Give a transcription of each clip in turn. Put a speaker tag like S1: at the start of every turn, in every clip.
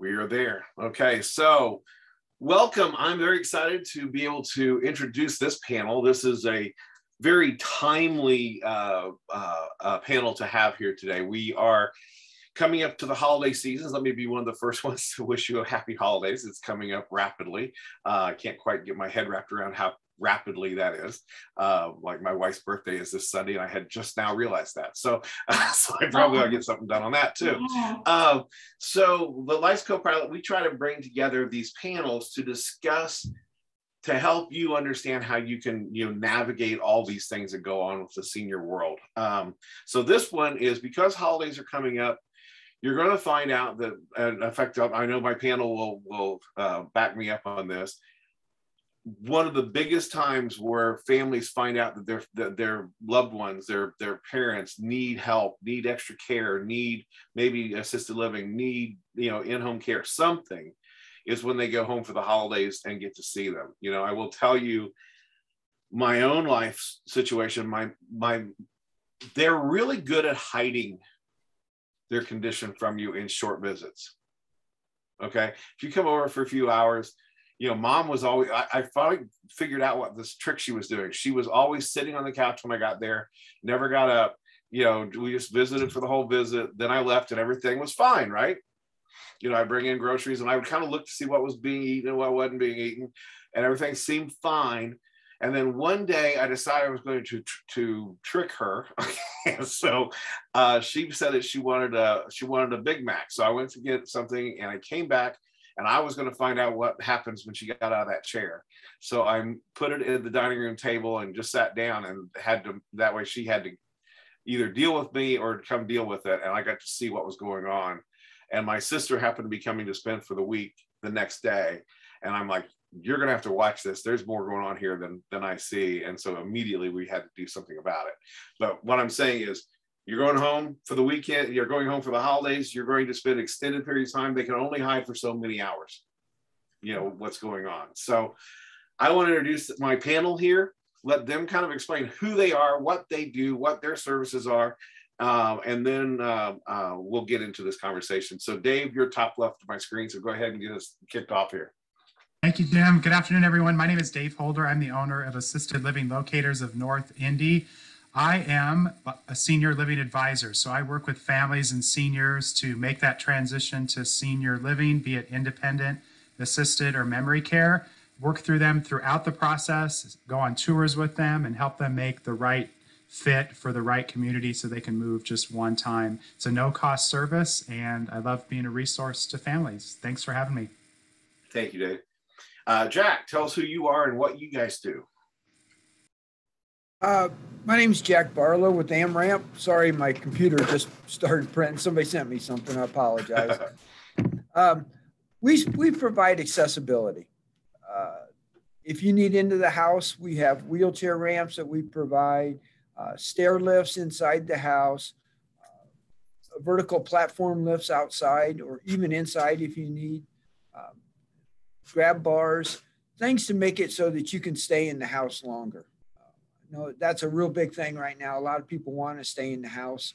S1: We're there. Okay, so welcome. I'm very excited to be able to introduce this panel. This is a very timely panel to have here today. We are coming up to the holiday seasons. Let me be one of the first ones to wish you a happy holidays. It's coming up rapidly. I can't quite get my head wrapped around how rapidly that is. Like my wife's birthday is this Sunday, and I had just now realized that. So I probably ought to get something done on that too. So the Life's Co-Pilot, we try to bring together these panels to discuss, to help you understand how you can navigate all these things that go on with the senior world. So this one is because holidays are coming up. You're going to find out that, in fact, I know my panel will back me up on this. One of the biggest times where families find out that their loved ones, their parents need help, need extra care, need maybe assisted living, need in-home care, something, is when they go home for the holidays and get to see them. I will tell you my own life situation. They're really good at hiding their condition from you in short visits. Okay, if you come over for a few hours. Mom was always, I finally figured out what this trick she was doing. She was always sitting on the couch when I got there, never got up. We just visited for the whole visit. Then I left and everything was fine, right? I bring in groceries and I would kind of look to see what was being eaten and what wasn't being eaten, and everything seemed fine. And then one day I decided I was going to trick her. So she said that she wanted a Big Mac. So I went to get something and I came back. And I was going to find out what happens when she got out of that chair. So I put it at the dining room table and just sat down and that way she had to either deal with me or come deal with it. And I got to see what was going on. And my sister happened to be coming to spend for the week the next day. And I'm like, you're going to have to watch this. There's more going on here than I see. And so immediately we had to do something about it. But what I'm saying is, you're going home for the weekend, you're going home for the holidays, you're going to spend extended periods of time. They can only hide for so many hours, what's going on. So I want to introduce my panel here, let them kind of explain who they are, what they do, what their services are, and then we'll get into this conversation. So Dave, you're top left of my screen, so go ahead and get us kicked off here.
S2: Thank you, Jim. Good afternoon, everyone. My name is Dave Holder. I'm the owner of Assisted Living Locators of North Indy. I am a senior living advisor, so I work with families and seniors to make that transition to senior living, be it independent, assisted, or memory care, work through them throughout the process, go on tours with them, and help them make the right fit for the right community so they can move just one time. It's a no-cost service, and I love being a resource to families. Thanks for having me.
S1: Thank you, Dave. Jack, tell us who you are and what you guys do.
S3: My name is Jack Barlow with AmRamp. Sorry, my computer just started printing. Somebody sent me something. I apologize. We provide accessibility. If you need into the house, we have wheelchair ramps that we provide, stair lifts inside the house, vertical platform lifts outside or even inside if you need, grab bars, things to make it so that you can stay in the house longer. That's a real big thing right now. A lot of people want to stay in the house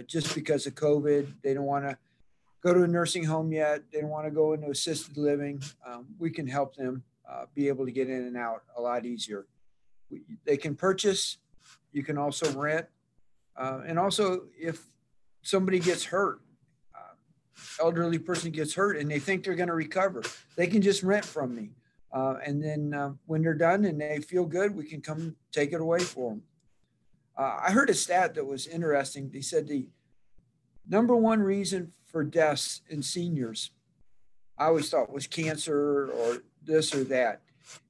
S3: just because of COVID. They don't want to go to a nursing home yet. They don't want to go into assisted living. We can help them be able to get in and out a lot easier. They can purchase. You can also rent. And also, if somebody gets hurt, elderly person gets hurt and they think they're going to recover, they can just rent from me. And then when they're done and they feel good, we can come take it away for them. I heard a stat that was interesting. They said the number one reason for deaths in seniors, I always thought was cancer or this or that.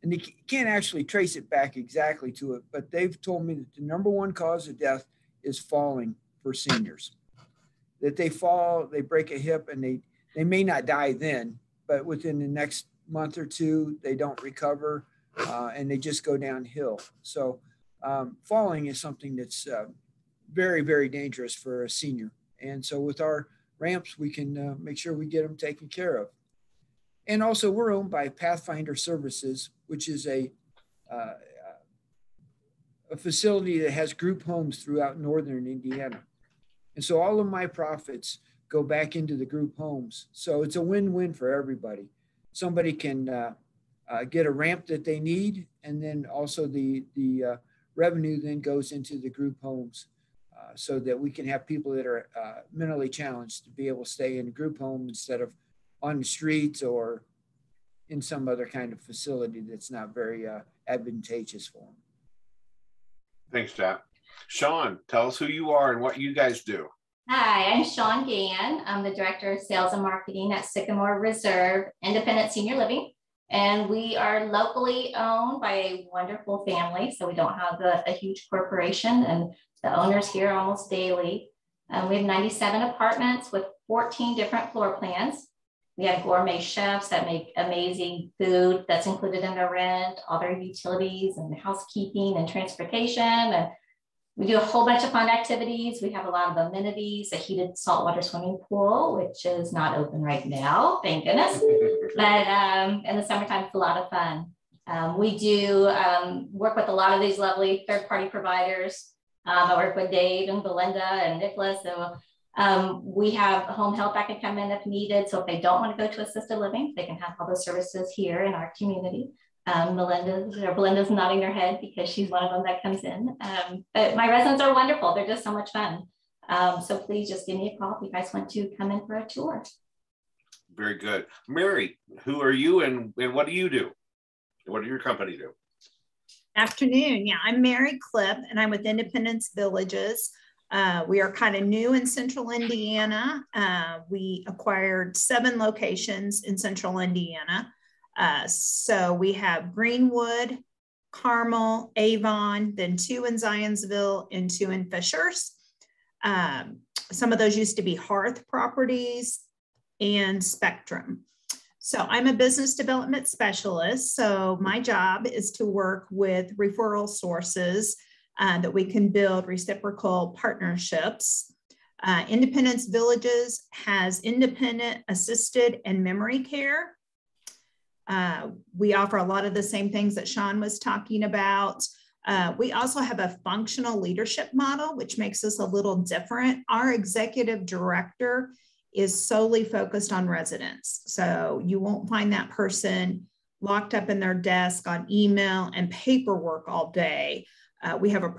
S3: And they can't actually trace it back exactly to it, but they've told me that the number one cause of death is falling for seniors. That they fall, they break a hip, and they may not die then, but within the next month or two, they don't recover and they just go downhill. So falling is something that's very, very dangerous for a senior. And so with our ramps, we can make sure we get them taken care of. And also we're owned by Pathfinder Services, which is a facility that has group homes throughout northern Indiana. And so all of my profits go back into the group homes. So it's a win-win for everybody. Somebody can get a ramp that they need, and then also the revenue then goes into the group homes, so that we can have people that are mentally challenged to be able to stay in a group home instead of on the streets or in some other kind of facility that's not very advantageous for them.
S1: Thanks, Jack. Sean, tell us who you are and what you guys do.
S4: Hi, I'm Sean Nguyen. I'm the Director of Sales and Marketing at Sycamore Reserve Independent Senior Living. And we are locally owned by a wonderful family. So we don't have a huge corporation, and the owners here almost daily. We have 97 apartments with 14 different floor plans. We have gourmet chefs that make amazing food that's included in their rent, all their utilities and housekeeping and transportation. And we do a whole bunch of fun activities. We have a lot of amenities, a heated saltwater swimming pool, which is not open right now, thank goodness. But in the summertime, it's a lot of fun. We do work with a lot of these lovely third-party providers. I work with Dave and Belinda and Nicholas. So we have home health that can come in if needed. So if they don't want to go to assisted living, they can have all those services here in our community. Belinda's nodding her head because she's one of them that comes in. But my residents are wonderful. They're just so much fun. So please just give me a call if you guys want to come in for a tour.
S1: Very good. Mary, who are you and what do you do? What do your company do?
S5: Afternoon. Yeah, I'm Mary Clipp, and I'm with Independence Villages. We are kind of new in central Indiana. We acquired 7 locations in central Indiana. So we have Greenwood, Carmel, Avon, then 2 in Zionsville and 2 in Fishers. Some of those used to be Hearth properties and Spectrum. So I'm a business development specialist. So my job is to work with referral sources that we can build reciprocal partnerships. Independence Villages has independent, assisted, and memory care. We offer a lot of the same things that Sean was talking about. We also have a functional leadership model, which makes us a little different. Our executive director is solely focused on residents. So you won't find that person locked up in their desk on email and paperwork all day. We have a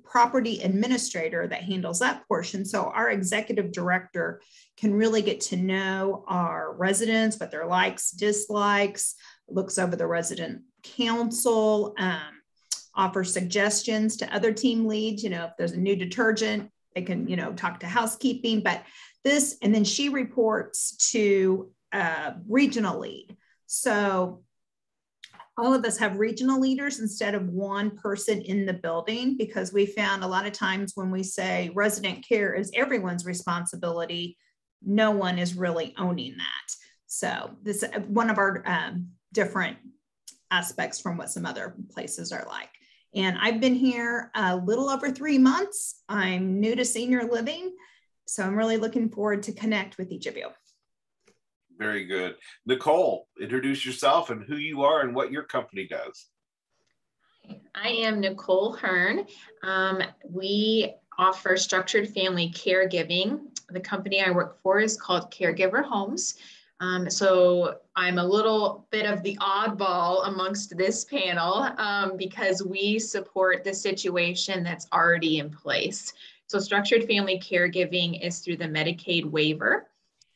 S5: property administrator that handles that portion. So our executive director can really get to know our residents, what their likes, dislikes, looks over the resident council, offers suggestions to other team leads. You know, if there's a new detergent, they can, you know, talk to housekeeping, but this, and then she reports to regional lead. So all of us have regional leaders instead of one person in the building, because we found a lot of times when we say resident care is everyone's responsibility, no one is really owning that. So this is one of our different aspects from what some other places are like. And I've been here a little over 3 months. I'm new to senior living, so I'm really looking forward to connect with each of you.
S1: Very good. Nicole, introduce yourself and who you are and what your company does.
S6: I am Nicole Hearn. We offer structured family caregiving. The company I work for is called Caregiver Homes. So I'm a little bit of the oddball amongst this panel because we support the situation that's already in place. So structured family caregiving is through the Medicaid waiver.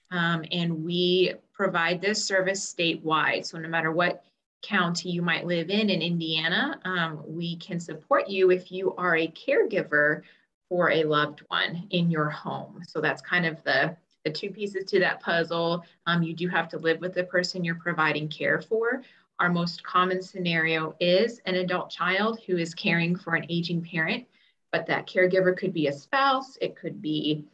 S6: And we provide this service statewide. So no matter what county you might live in Indiana, we can support you if you are a caregiver for a loved one in your home. So that's kind of the 2 pieces to that puzzle. You do have to live with the person you're providing care for. Our most common scenario is an adult child who is caring for an aging parent, but that caregiver could be a spouse, it could be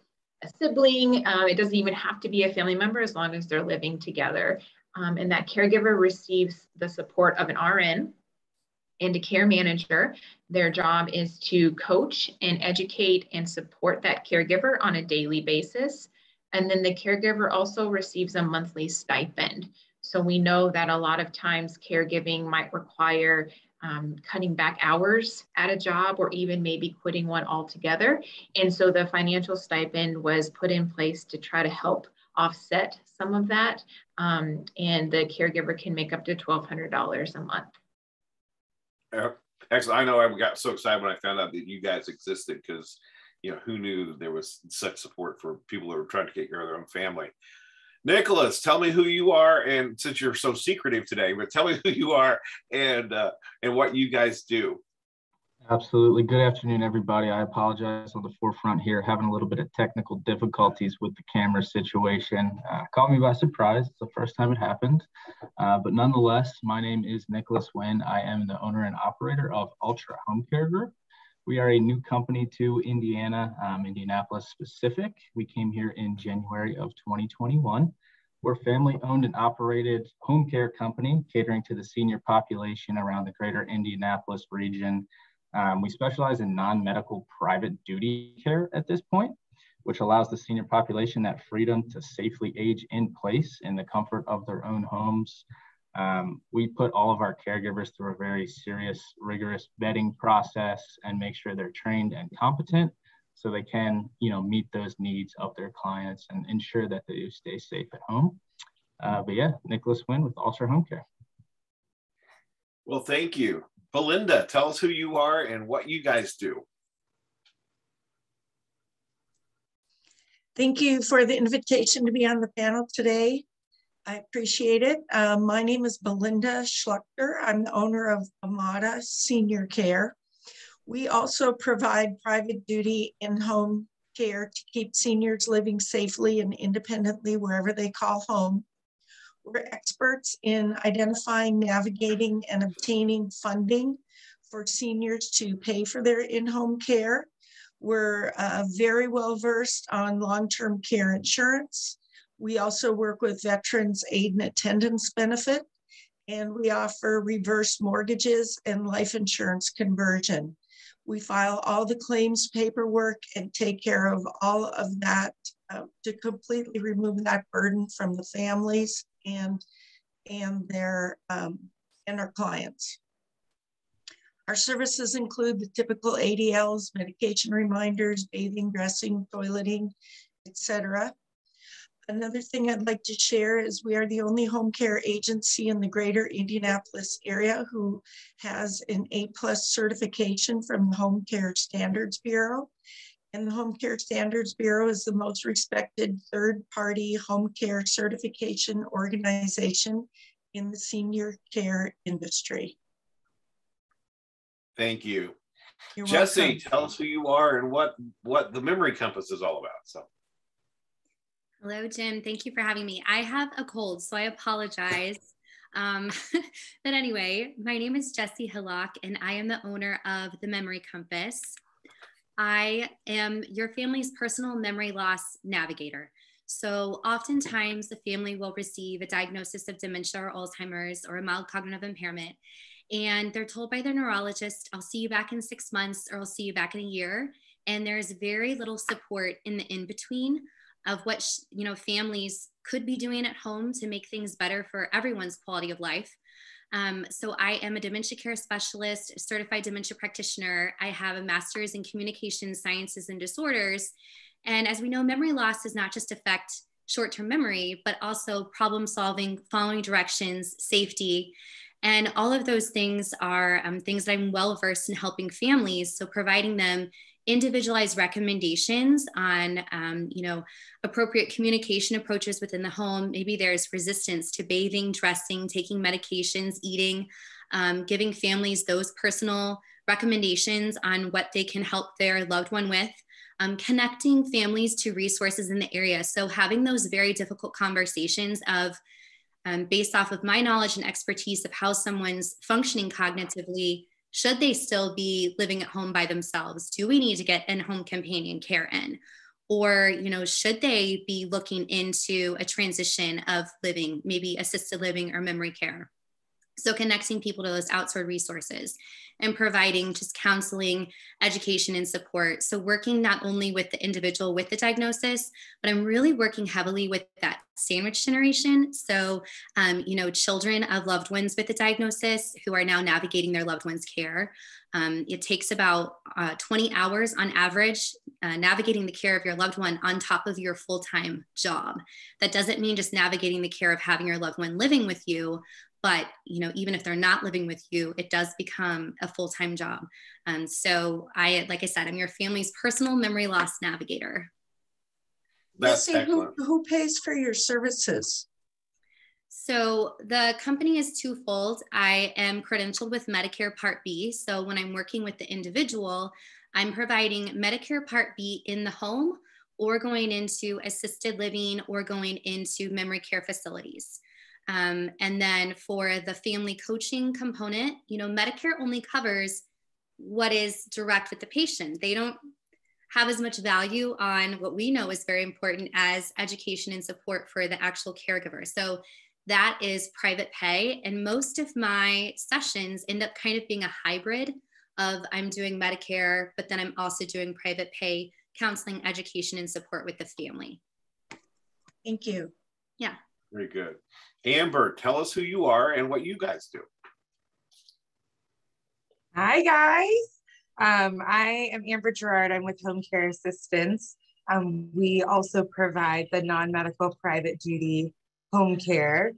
S6: a sibling, it doesn't even have to be a family member as long as they're living together. And that caregiver receives the support of an RN and a care manager. Their job is to coach and educate and support that caregiver on a daily basis. And then the caregiver also receives a monthly stipend. So we know that a lot of times caregiving might require cutting back hours at a job, or even maybe quitting one altogether. And so the financial stipend was put in place to try to help offset some of that. And the caregiver can make up to $1,200 a month.
S1: Actually, I know I got so excited when I found out that you guys existed, because, you know, who knew that there was such support for people that were trying to take care of their own family. Nicholas, tell me who you are, and since you're so secretive today, but tell me who you are and what you guys do.
S7: Absolutely. Good afternoon, everybody. I apologize on the forefront here, having a little bit of technical difficulties with the camera situation. Caught me by surprise. It's the first time it happened. But nonetheless, my name is Nicholas Nguyen. I am the owner and operator of Ultra Home Care Group. We are a new company to Indiana, Indianapolis specific. We came here in January of 2021. We're a family-owned and operated home care company catering to the senior population around the greater Indianapolis region. We specialize in non-medical private duty care at this point, which allows the senior population that freedom to safely age in place in the comfort of their own homes. We put all of our caregivers through a very serious, rigorous vetting process and make sure they're trained and competent so they can, meet those needs of their clients and ensure that they stay safe at home. But yeah, Nicholas Nguyen with Ultra Home Care.
S1: Well, thank you. Belinda, tell us who you are and what you guys do.
S8: Thank you for the invitation to be on the panel today. I appreciate it. My name is Belinda Schluchter. I'm the owner of Amada Senior Care. We also provide private duty in-home care to keep seniors living safely and independently wherever they call home. We're experts in identifying, navigating, and obtaining funding for seniors to pay for their in-home care. We're very well versed on long-term care insurance. We also work with Veterans Aid and Attendance Benefit, and we offer reverse mortgages and life insurance conversion. We file all the claims paperwork and take care of all of that to completely remove that burden from the families and their and our clients. Our services include the typical ADLs, medication reminders, bathing, dressing, toileting, etc. Another thing I'd like to share is we are the only home care agency in the greater Indianapolis area who has an A+ certification from the Home Care Standards Bureau. And the Home Care Standards Bureau is the most respected third-party home care certification organization in the senior care industry.
S1: Thank you.
S8: You're
S1: Jesse,
S8: welcome.
S1: tell us who you are and what the Memory Compass is all about. So.
S9: Hello, Jim. Thank you for having me. I have a cold, so I apologize. But anyway, my name is Jessie Hillock, and I am the owner of the Memory Compass. I am your family's personal memory loss navigator. So oftentimes the family will receive a diagnosis of dementia or Alzheimer's or a mild cognitive impairment. And they're told by their neurologist, I'll see you back in 6 months, or I'll see you back in a year. And there's very little support in the in-between of what families could be doing at home to make things better for everyone's quality of life. So I am a dementia care specialist, a certified dementia practitioner. I have a master's in communication sciences and disorders. And as we know, memory loss does not just affect short-term memory, but also problem solving, following directions, safety. And all of those things are things that I'm well versed in helping families. So providing them individualized recommendations on, appropriate communication approaches within the home. Maybe there's resistance to bathing, dressing, taking medications, eating, giving families those personal recommendations on what they can help their loved one with, connecting families to resources in the area. So having those very difficult conversations of, based off of my knowledge and expertise of how someone's functioning cognitively, should they still be living at home by themselves? Do we need to get in-home companion care in? Or, should they be looking into a transition of living, maybe assisted living or memory care? So connecting people to those outsourced resources and providing just counseling, education, and support. So working not only with the individual with the diagnosis, but I'm really working heavily with that sandwich generation. So, children of loved ones with a diagnosis who are now navigating their loved one's care. It takes about 20 hours on average navigating the care of your loved one on top of your full-time job. That doesn't mean just navigating the care of having your loved one living with you, but even if they're not living with you, it does become a full-time job. So like I said, I'm your family's personal memory loss navigator.
S1: That's
S8: Jesse,
S1: excellent.
S8: who pays for your services?
S9: So the company is twofold. I am credentialed with Medicare Part B. So when I'm working with the individual, I'm providing Medicare Part B in the home or going into assisted living or going into memory care facilities. And then for the family coaching component, Medicare only covers what is direct with the patient. They don't have as much value on what we know is very important as education and support for the actual caregiver. So that is private pay. And most of my sessions end up kind of being a hybrid of I'm doing Medicare, but then I'm also doing private pay counseling, education, and support with the family.
S8: Thank you.
S9: Yeah.
S1: Very good. Amber, tell us who you are and what you guys do.
S10: Hi, guys. I am Amber Gerard. I'm with Home Care Assistance. We also provide the non-medical private duty home care.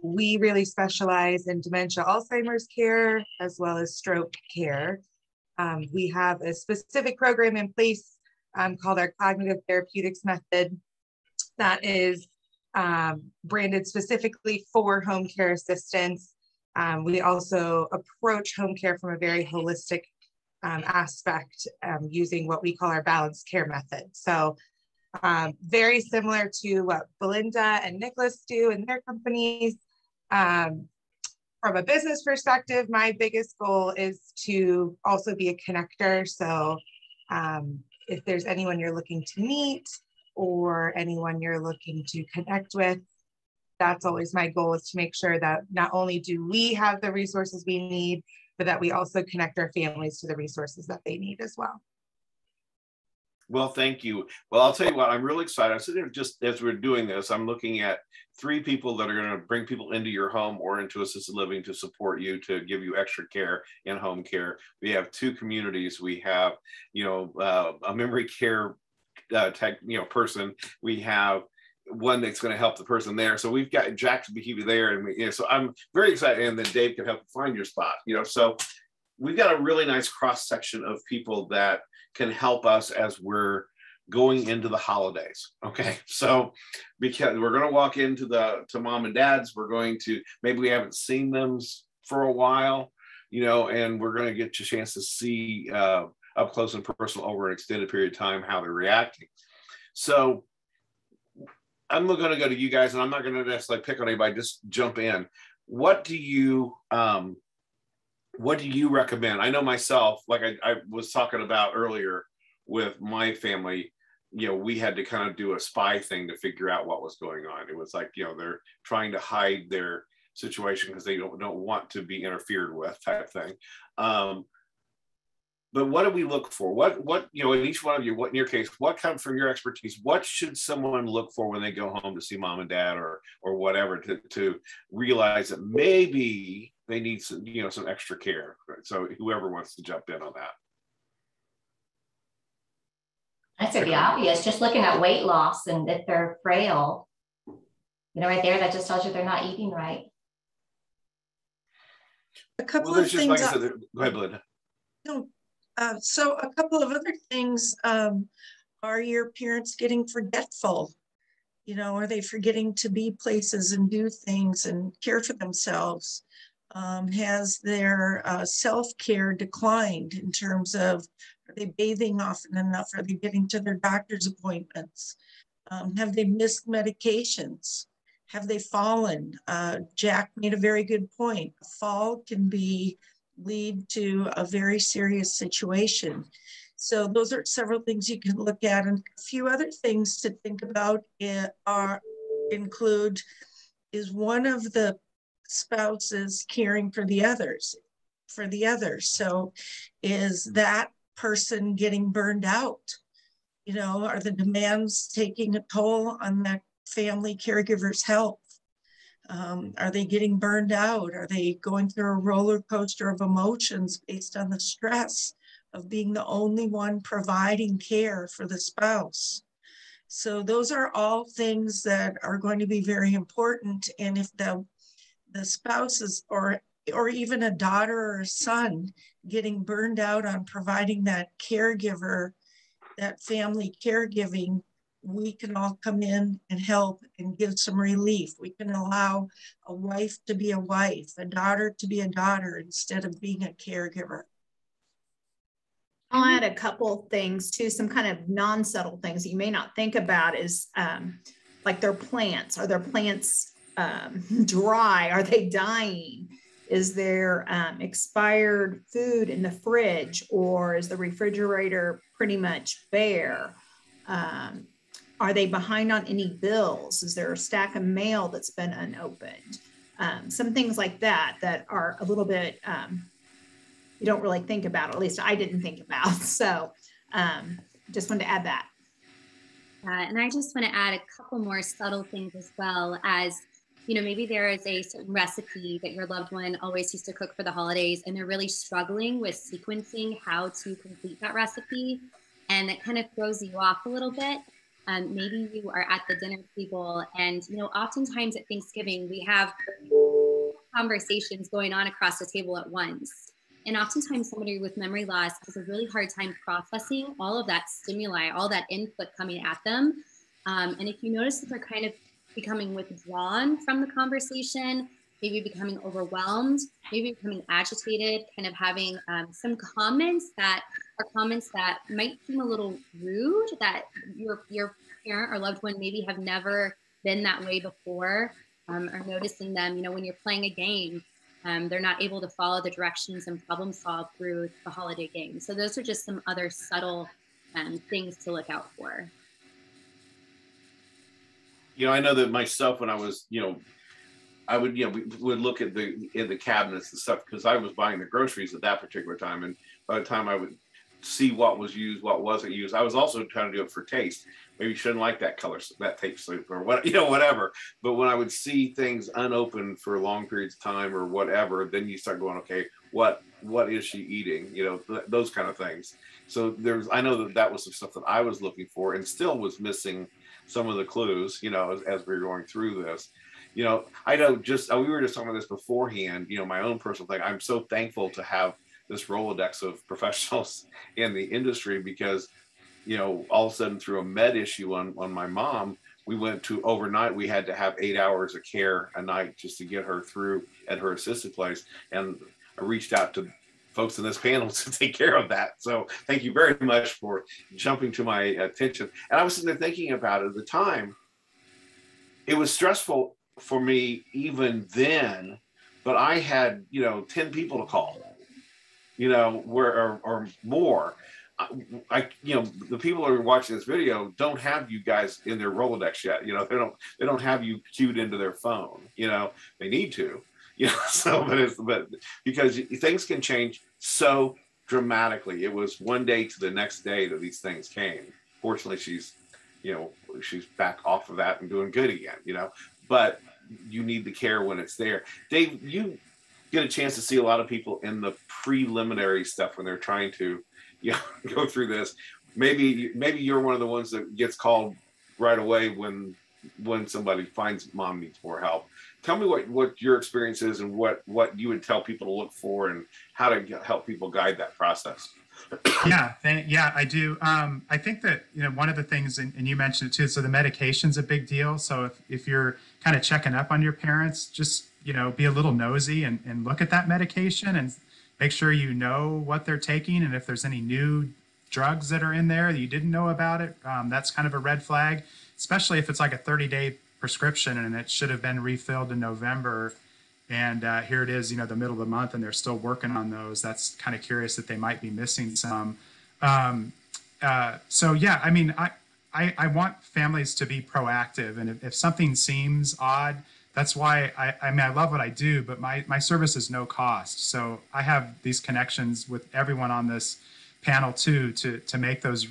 S10: We really specialize in dementia, Alzheimer's care, as well as stroke care. We have a specific program in place called our Cognitive Therapeutics Method that is branded specifically for home care assistance. We also approach home care from a very holistic aspect using what we call our balanced care method. So very similar to what Belinda and Nicholas do in their companies. From a business perspective, my biggest goal is to also be a connector. So if there's anyone you're looking to meet or anyone you're looking to connect with, that's always my goal, is to make sure that not only do we have the resources we need, but that we also connect our families to the resources that they need as well.
S1: Well, thank you. Well, I'll tell you what, I'm really excited. I'm sitting there just as we're doing this, I'm looking at 3 people that are going to bring people into your home or into assisted living to support you, to give you extra care in home care. We have 2 communities. We have, a memory care person. We have one that's going to help the person there. So we've got Jack to be there. And so I'm very excited. And then Dave can help find your spot, so we've got a really nice cross section of people that can help us as we're going into the holidays. Okay. So because we're going to walk into to mom and dad's, we're going to, maybe we haven't seen them for a while, and we're going to get a chance to see up close and personal over an extended period of time, how they're reacting. So I'm going to go to you guys, and I'm not going to necessarily pick on anybody, just jump in. What do you recommend? I know myself, like I was talking about earlier with my family, we had to kind of do a spy thing to figure out what was going on. It was like, they're trying to hide their situation because they don't want to be interfered with, type thing. But what do we look for? What in each one of you, what in your case, what comes from your expertise, what should someone look for when they go home to see mom and dad or whatever to realize that maybe they need some, some extra care? So whoever wants to jump in on that.
S4: That's pretty obvious. Just looking at weight loss, and if they're frail, right there, that just tells you they're not eating right.
S8: A couple of things.
S1: Like I said, go ahead, Belinda.
S8: No. So a couple of other things, are your parents getting forgetful? Are they forgetting to be places and do things and care for themselves? Has their self-care declined in terms of, are they bathing often enough? Are they getting to their doctor's appointments? Have they missed medications? Have they fallen? Jack made a very good point. A fall can lead to a very serious situation. So those are several things you can look at, and a few other things to think about include, is one of the spouses caring for the others? So is that person getting burned out? Are the demands taking a toll on that family caregivers' health? Are they getting burned out? Are they going through a roller coaster of emotions based on the stress of being the only one providing care for the spouse? So those are all things that are going to be very important. And if the spouses or even a daughter or a son getting burned out on providing that caregiver, that family caregiving, we can all come in and help and give some relief. We can allow a wife to be a wife, a daughter to be a daughter instead of being a caregiver.
S5: I'll add a couple things too, some kind of non-subtle things that you may not think about is like their plants. Are their plants dry? Are they dying? Is there expired food in the fridge, or is the refrigerator pretty much bare? Are they behind on any bills? Is there a stack of mail that's been unopened? Some things like that that are a little bit you don't really think about, or at least I didn't think about. So just wanted to add that.
S9: And I just want to add a couple more subtle things as well, as, you know, maybe there is a certain recipe that your loved one always used to cook for the holidays, and they're really struggling with sequencing how to complete that recipe. And it kind of throws you off a little bit. Maybe you are at the dinner table, and, you know, oftentimes at Thanksgiving, we have conversations going on across the table at once. And oftentimes somebody with memory loss has a really hard time processing all of that stimuli, all that input coming at them. And if you notice that they're kind of becoming withdrawn from the conversation, maybe becoming overwhelmed, maybe becoming agitated, kind of having some comments that might seem a little rude, that your parent or loved one maybe have never been that way before, or noticing them, you know, when you're playing a game, they're not able to follow the directions and problem solve through the holiday game. So those are just some other subtle things to look out for.
S1: You know, I know that myself, when I was, you know, I would, you know, we would look at the cabinets and stuff, because I was buying the groceries at that particular time. And by the time I would see what was used, what wasn't used, I was also trying to do it for taste. Maybe you shouldn't like that color, that tape soup, or what, you know, whatever. But when I would see things unopened for long periods of time or whatever, then you start going, okay, what is she eating? You know, those kind of things. So I know that was the stuff that I was looking for, and still was missing some of the clues, you know, as we were going through this. You know, I know we were just talking about this beforehand, you know, my own personal thing. I'm so thankful to have this Rolodex of professionals in the industry, because, you know, all of a sudden through a med issue on my mom, we went to overnight, we had to have 8 hours of care a night just to get her through at her assisted place. And I reached out to folks in this panel to take care of that. So thank you very much for jumping to my attention. And I was sitting there thinking about it at the time. It was stressful for me even then, but I had, you know, 10 people to call, you know, or more. You know, the people who are watching this video don't have you guys in their Rolodex yet. You know, they don't have you queued into their phone. You know, they need to. You know, so but because things can change so dramatically. It was one day to the next day that these things came. Fortunately, she's back off of that and doing good again. You know, but you need the care when it's there. Dave, you get a chance to see a lot of people in the preliminary stuff when they're trying to, you know, go through this. Maybe you're one of the ones that gets called right away when somebody finds mom needs more help. Tell me what your experience is, and what you would tell people to look for, and how to help people guide that process.
S2: Yeah, I do. I think that, you know, one of the things, and you mentioned it too, so the medication's a big deal. So if you're kind of checking up on your parents, just, you know, be a little nosy and look at that medication and make sure you know what they're taking. And if there's any new drugs that are in there that you didn't know about it, that's kind of a red flag, especially if it's like a 30-day prescription and it should have been refilled in November. And here it is, you know, the middle of the month, and they're still working on those. That's kind of curious that they might be missing some. So yeah, I mean, I want families to be proactive, and if something seems odd, that's why I mean, I love what I do, but my service is no cost. So I have these connections with everyone on this panel too, to make those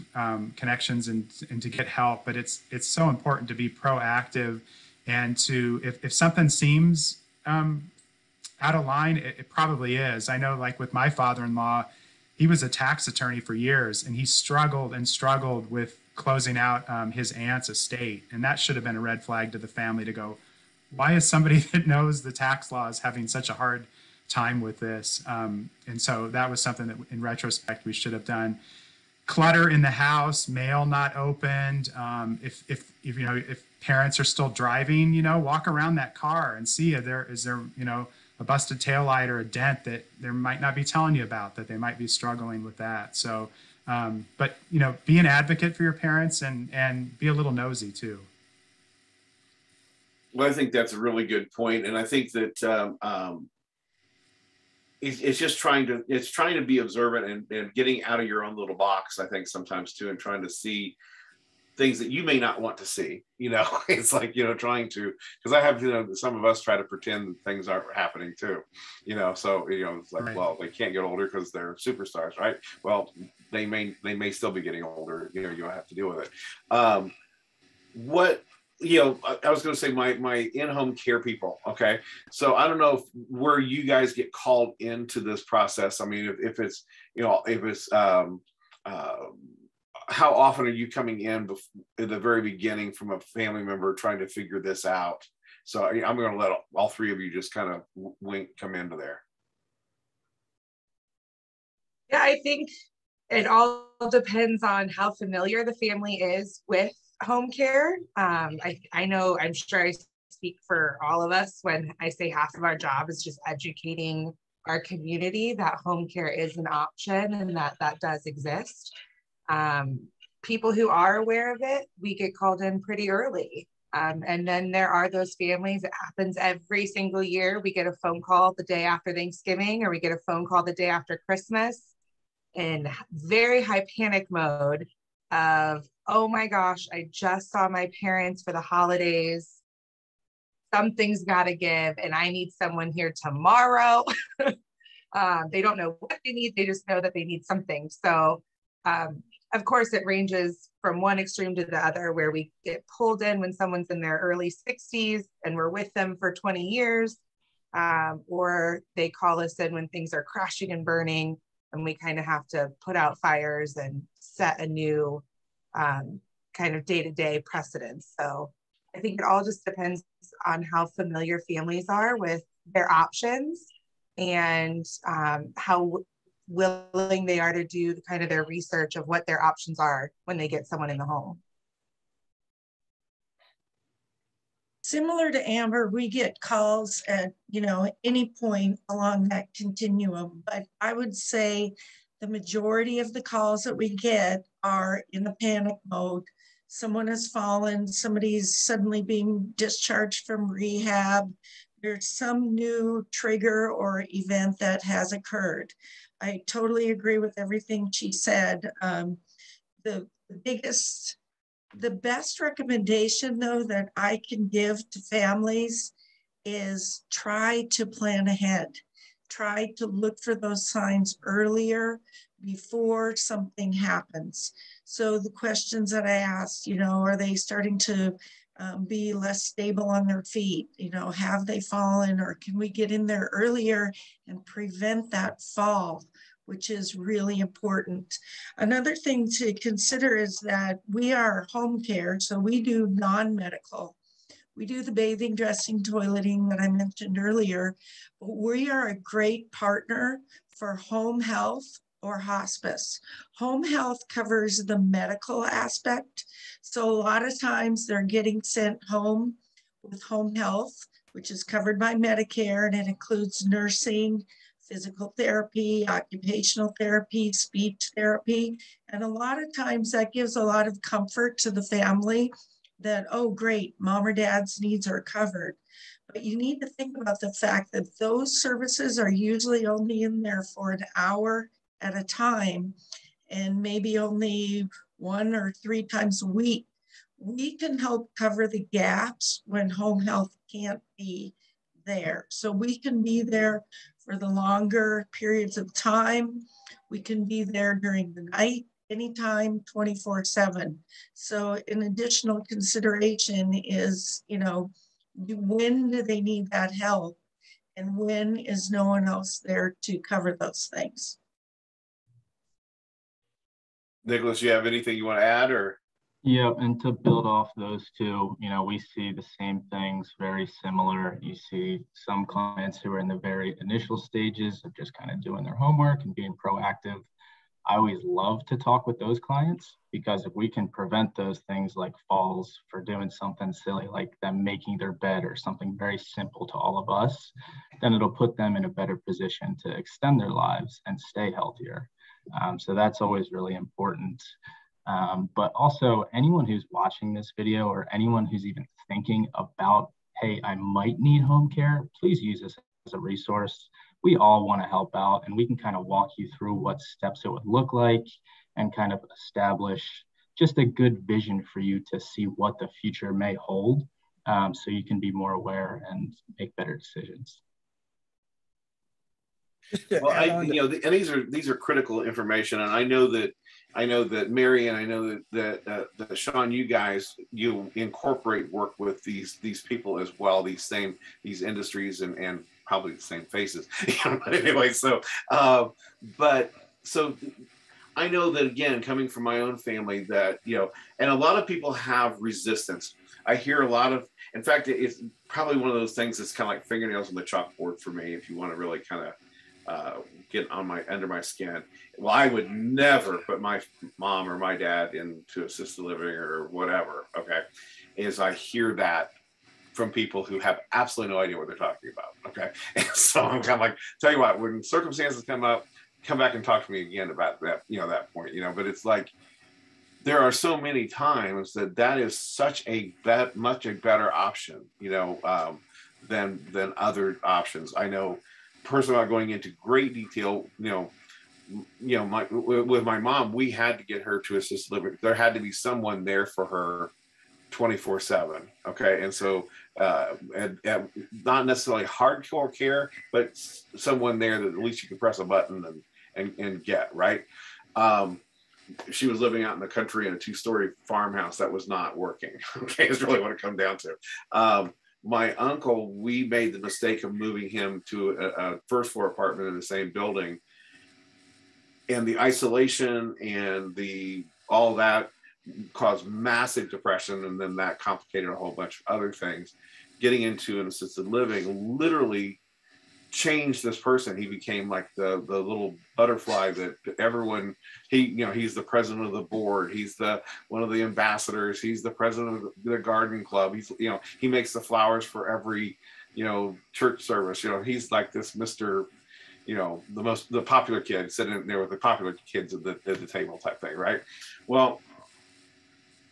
S2: connections and to get help. But it's so important to be proactive, and to, if something seems out of line, it probably is. I know, like with my father-in-law, he was a tax attorney for years, and he struggled and struggled with closing out his aunt's estate. And that should have been a red flag to the family to go, why is somebody that knows the tax laws having such a hard time with this? And so that was something that in retrospect we should have done. Clutter in the house, mail not opened. If parents are still driving, walk around that car and see is there a busted taillight or a dent that there might not be telling you about, that they might be struggling with that. So, but be an advocate for your parents and be a little nosy too.
S1: Well, I think that's a really good point, and I think that it's just trying to be observant and getting out of your own little box. I think sometimes too, and trying to see things that you may not want to see. It's like trying to, because I have some of us try to pretend that things aren't happening too. So it's like, right. Well, they can't get older because they're superstars, right? Well, they may still be getting older. You'll have to deal with it. I was going to say my in-home care people. Okay. So I don't know where you guys get called into this process. I mean, if it's how often are you coming in at the very beginning from a family member trying to figure this out? So I'm going to let all three of you just kind of come into there.
S10: Yeah, I think it all depends on how familiar the family is with home care. I know, I'm sure I speak for all of us when I say half of our job is just educating our community that home care is an option and that does exist. People who are aware of it, we get called in pretty early. And then there are those families, it happens every single year. We get a phone call the day after Thanksgiving, or we get a phone call the day after Christmas, in very high panic mode of, oh my gosh, I just saw my parents for the holidays. Something's got to give, and I need someone here tomorrow. They don't know what they need. They just know that they need something. So, of course, it ranges from one extreme to the other, where we get pulled in when someone's in their early 60s and we're with them for 20 years, or they call us in when things are crashing and burning, and we kind of have to put out fires and set a new kind of day-to-day precedence. So I think it all just depends on how familiar families are with their options and how willing they are to do kind of their research of what their options are when they get someone in the home.
S8: Similar to Amber, we get calls at any point along that continuum, but I would say the majority of the calls that we get are in the panic mode. Someone has fallen, somebody's suddenly being discharged from rehab. There's some new trigger or event that has occurred. I totally agree with everything she said. The best recommendation, though, that I can give to families is try to plan ahead. Try to look for those signs earlier before something happens. So the questions that I asked, are they starting to be less stable on their feet? Have they fallen, or can we get in there earlier and prevent that fall, which is really important. Another thing to consider is that we are home care, so we do non-medical. We do the bathing, dressing, toileting that I mentioned earlier, but we are a great partner for home health or hospice. Home health covers the medical aspect. So a lot of times they're getting sent home with home health, which is covered by Medicare, and it includes nursing, physical therapy, occupational therapy, speech therapy. And a lot of times that gives a lot of comfort to the family that, oh, great, mom or dad's needs are covered. But you need to think about the fact that those services are usually only in there for an hour at a time, and maybe only 1 or 3 times a week. We can help cover the gaps when home health can't be there. So we can be there for the longer periods of time. We can be there during the night, anytime, 24/7. So an additional consideration is, you know, when do they need that help? And when is no one else there to cover those things?
S1: Nicholas, you have anything you want to add, or?
S7: Yeah, and to build off those two, you know, we see the same things, very similar. You see some clients who are in the very initial stages of just kind of doing their homework and being proactive. I always love to talk with those clients, because if we can prevent those things like falls for doing something silly like them making their bed or something very simple to all of us, then it'll put them in a better position to extend their lives and stay healthier. So that's always really important. But also anyone who's watching this video, or anyone who's even thinking about, hey, I might need home care, please use this as a resource. We all want to help out, and we can kind of walk you through what steps it would look like and kind of establish just a good vision for you to see what the future may hold, so you can be more aware and make better decisions.
S1: Well, you know, and these are critical information, and I know that Mary, and I know that Sean, you guys, you incorporate work with these people as well, these industries and probably the same faces. But anyway, so so I know that, again, coming from my own family, that, you know, and a lot of people have resistance. I hear a lot of, in fact, it's probably one of those things that's kind of like fingernails on the chalkboard for me, if you want to really kind of get under my skin. Well, I would never put my mom or my dad into assisted living or whatever. Okay, is I hear that from people who have absolutely no idea what they're talking about. Okay, and so I'm kind of like, tell you what, when circumstances come up, come back and talk to me again about that. You know, that point. You know, but it's like there are so many times that is such a much better option. You know, than other options. I know. Personally, not going into great detail, with my mom, we had to get her to assisted living. There had to be someone there for her 24/7. Okay. And so, not necessarily hardcore care, but someone there that at least you could press a button and get, right. She was living out in the country in a 2-story farmhouse that was not working. Okay. Is really what it comes down to. My uncle, we made the mistake of moving him to a first floor apartment in the same building, and the isolation and all that caused massive depression, and then that complicated a whole bunch of other things. Getting into an assisted living literally changed this person. He became like the little butterfly that everyone, he's the president of the board, he's one of the ambassadors, he's the president of the garden club, he makes the flowers for every church service. He's like this Mr. The popular kid sitting there with the popular kids at the table type thing, right? Well,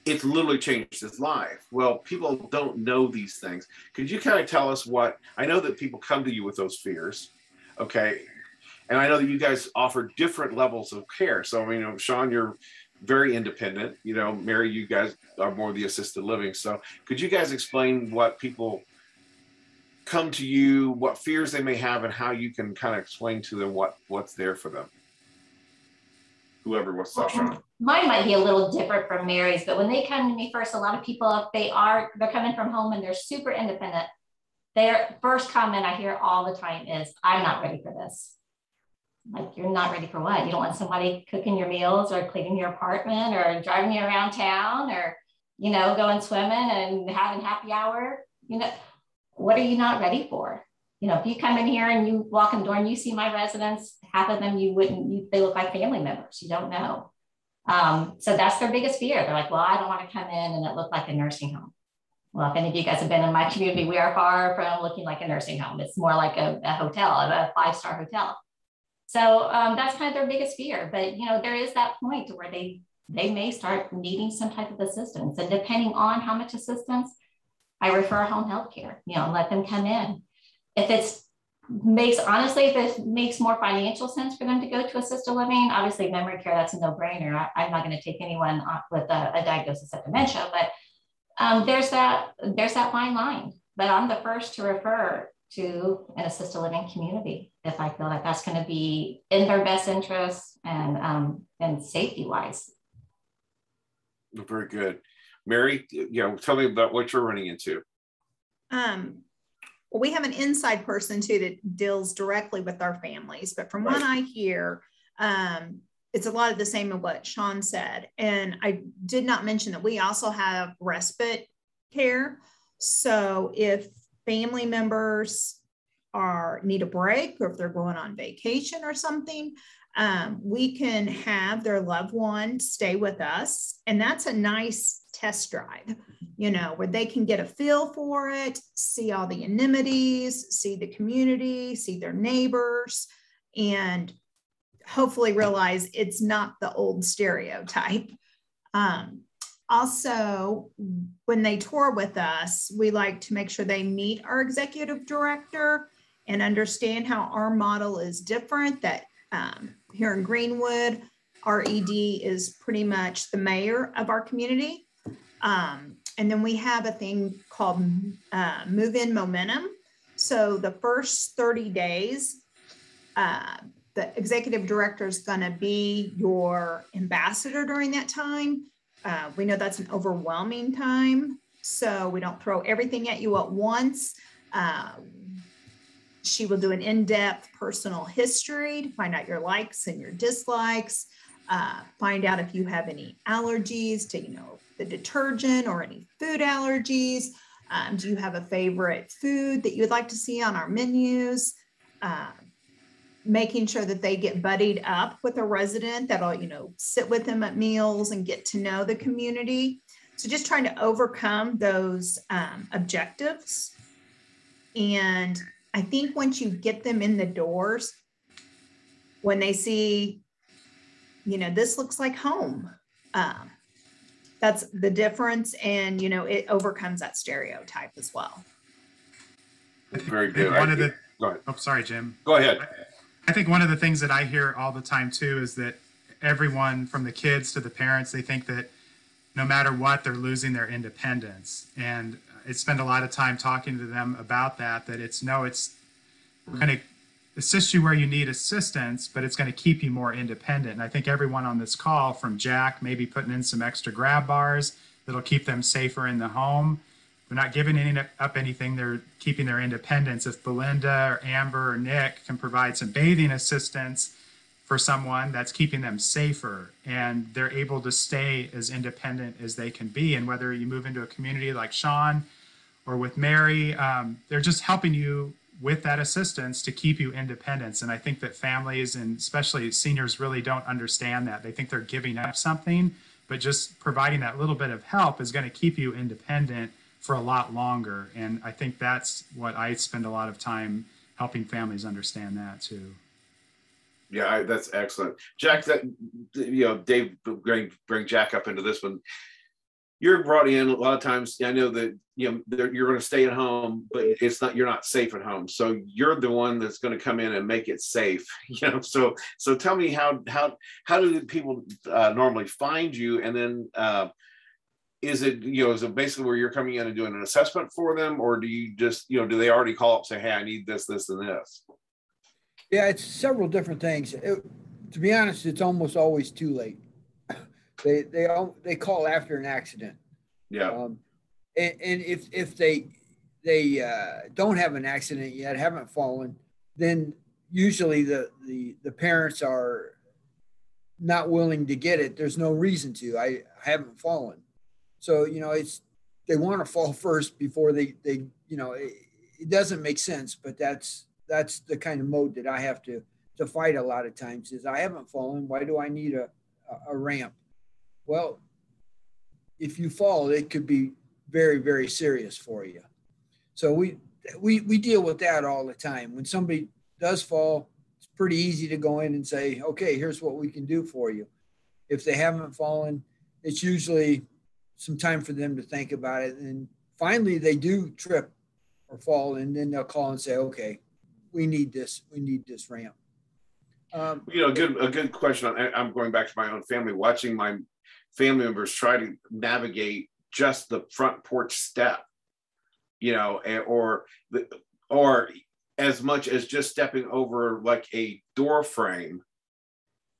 S1: it's literally changed his life. Well, people don't know these things. Could you kind of tell us I know that people come to you with those fears, okay? And I know that you guys offer different levels of care. So, Sean, you're very independent. Mary, you guys are more the assisted living. So could you guys explain what people come to you, what fears they may have, and how you can kind of explain to them what's there for them? Whoever wants to start.
S4: Mine might be a little different from Mary's, but when they come to me first, a lot of people, they're coming from home and they're super independent. Their first comment I hear all the time is, I'm not ready for this. Like, you're not ready for what? You don't want somebody cooking your meals or cleaning your apartment or driving you around town or, going swimming and having happy hour. What are you not ready for? If you come in here and you walk in the door and you see my residents, half of them they look like family members. You don't know. So that's their biggest fear. They're like, well, I don't want to come in and it look like a nursing home. Well, if any of you guys have been in my community, we are far from looking like a nursing home. It's more like a hotel, a 5-star hotel. So that's kind of their biggest fear. But, there is that point where they may start needing some type of assistance. And depending on how much assistance, I refer home health care, let them come in. If it makes more financial sense for them to go to assisted living, obviously memory care, that's a no-brainer. I'm not going to take anyone with a diagnosis of dementia, but there's that fine line. But I'm the first to refer to an assisted living community if I feel like that's going to be in their best interest and safety wise.
S1: Very good. Mary, tell me about what you're running into.
S5: Well, we have an inside person too that deals directly with our families, but from what I hear, it's a lot of the same as what Sean said. And I did not mention that we also have respite care. So if family members need a break, or if they're going on vacation or something, we can have their loved one stay with us. And that's a nice test drive, where they can get a feel for it, see all the amenities, see the community, see their neighbors, and hopefully realize it's not the old stereotype. Also, when they tour with us, we like to make sure they meet our executive director and understand how our model is different, that here in Greenwood, our ED is pretty much the mayor of our community. And then we have a thing called move-in momentum. So the first 30 days, the executive director is going to be your ambassador during that time. We know that's an overwhelming time, so we don't throw everything at you at once. She will do an in-depth personal history to find out your likes and your dislikes, find out if you have any allergies to, the detergent or any food allergies. Do you have a favorite food that you would like to see on our menus? Making sure that they get buddied up with a resident that'll, sit with them at meals and get to know the community. So just trying to overcome those objectives. And I think once you get them in the doors, when they see, this looks like home, that's the difference. And, it overcomes that stereotype as well.
S1: Very good. Go ahead.
S2: Oh, sorry, Jim.
S1: Go ahead.
S2: I think one of the things that I hear all the time too is that everyone, from the kids to the parents, they think that no matter what, they're losing their independence. And I spend a lot of time talking to them about that we're going to assist you where you need assistance, but it's going to keep you more independent. And I think everyone on this call, from Jack, maybe putting in some extra grab bars that'll keep them safer in the home. They're not giving up anything. They're keeping their independence. If Belinda or Amber or Nick can provide some bathing assistance for someone, that's keeping them safer, and they're able to stay as independent as they can be. And whether you move into a community like Sean or with Mary, they're just helping you with that assistance to keep you independent. And I think that families, and especially seniors, really don't understand that. They think they're giving up something, but just providing that little bit of help is going to keep you independent for a lot longer. And I think that's what I spend a lot of time helping families understand that too.
S1: Yeah, that's excellent. Jack, Dave, bring Jack up into this one. You're brought in a lot of times. I know that you're going to stay at home, but you're not safe at home. So you're the one that's going to come in and make it safe. So tell me how do people normally find you, and then is it basically where you're coming in and doing an assessment for them, or do you just do they already call up and say, hey, I need this, this, and this?
S3: Yeah, it's several different things. To be honest, it's almost always too late. They call after an accident.
S1: Yeah.
S3: And if they don't have an accident yet, haven't fallen, then usually the parents are not willing to get it. There's no reason to. I haven't fallen. So, they want to fall first before they it doesn't make sense, but that's the kind of mode that I have to fight a lot of times. Is I haven't fallen. Why do I need a ramp? Well, if you fall, it could be very, very serious for you. So we deal with that all the time. When somebody does fall, it's pretty easy to go in and say, okay, here's what we can do for you. If they haven't fallen, it's usually some time for them to think about it. And finally they do trip or fall, and then they'll call and say, okay, we need this ramp.
S1: A good question. I'm going back to my own family, watching my family members try to navigate just the front porch step, or as much as just stepping over like a door frame,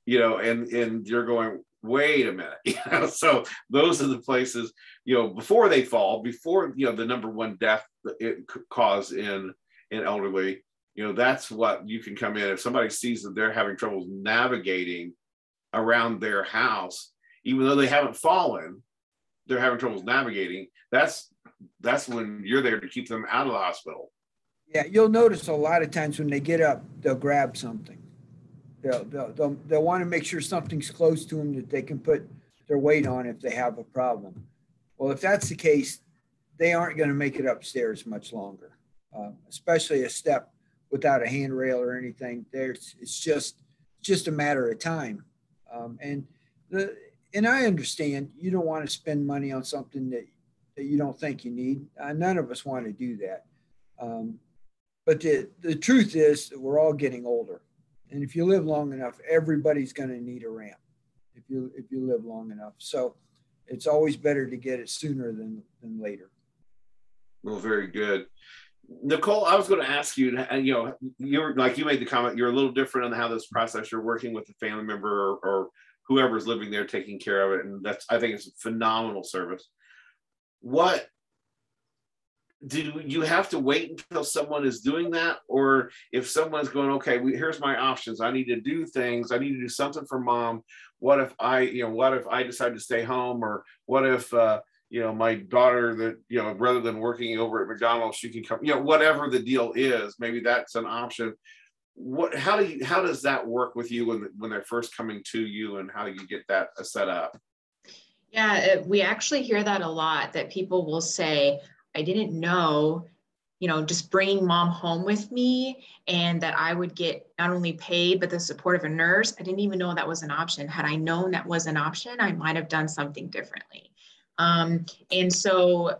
S1: you know, and you're going, wait a minute, you know. So those are the places, you know, before they fall, before, you know, the number one death it could cause in elderly, you know, that's what you can come in. If somebody sees that they're having trouble navigating around their house, even though they haven't fallen, they're having troubles navigating, that's when you're there to keep them out of the hospital.
S3: Yeah, you'll notice a lot of times when they get up, they'll grab something. They'll want to make sure something's close to them that they can put their weight on if they have a problem. Well, if that's the case, they aren't going to make it upstairs much longer, especially a step without a handrail or anything. It's just a matter of time. And I understand you don't want to spend money on something that you don't think you need. None of us want to do that. But the truth is that we're all getting older. And if you live long enough, everybody's going to need a ramp if you live long enough. So it's always better to get it sooner than later.
S1: Well, very good. Nicole, I was going to ask you, you know, you made the comment, you're a little different on how this process, you're working with a family member or whoever's living there taking care of it. And I think it's a phenomenal service. What do you have to wait until someone is doing that? Or if someone's going, okay, here's my options. I need to do things. I need to do something for mom. What if I decide to stay home? Or what if, you know, my daughter that, you know, rather than working over at McDonald's, she can come, you know, whatever the deal is, maybe that's an option. How does that work with you when they're first coming to you, and how you get that set up?
S6: Yeah, we actually hear that a lot, that people will say, I didn't know, you know, just bringing mom home with me and that I would get not only paid, but the support of a nurse. I didn't even know that was an option. Had I known that was an option, I might have done something differently. And so